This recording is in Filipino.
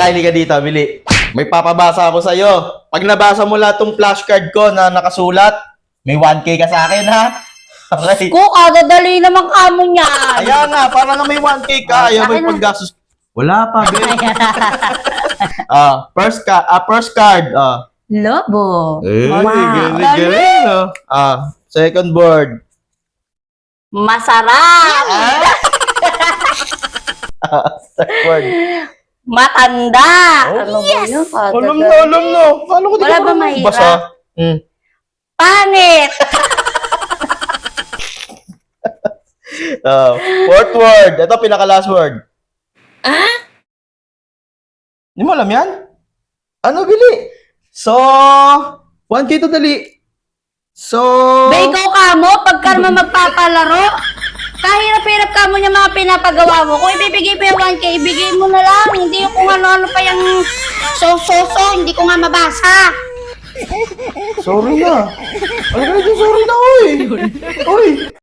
Kaili ka dito, Bili. May papabasa ako sa'yo. Pag nabasa mo lahat tong flashcard ko na nakasulat, may 1K ka sa akin, ha? Okay. Ko, kadadali naman kamo niyan. Kaya nga, para nga may 1K ka. Ayaw mo yung paggastos. Wala pa, Bili. First card. Lobo. Galing. Second board. Masarap. Third board. Matanda. Ano ba Yes! yun? Alam na. Paano ko di Wala ko ba marunong mahirap? basa? Panit. Fourth word. Ito, pinaka-last word. Hindi mo alam yan? Ano, Bili? So, 1K to dali. So... Bego ka mo, pagka naman magpapalaro. Kahirap-hirap ka mo yung mga pinapagawa mo. Kung ibibigay pa yung 1K, ibigay mo na lang. Hindi ko ano-ano pa yung hindi ko nga mabasa. Sorry na. Ano ka na dyan? Sorry na, oy. Oy.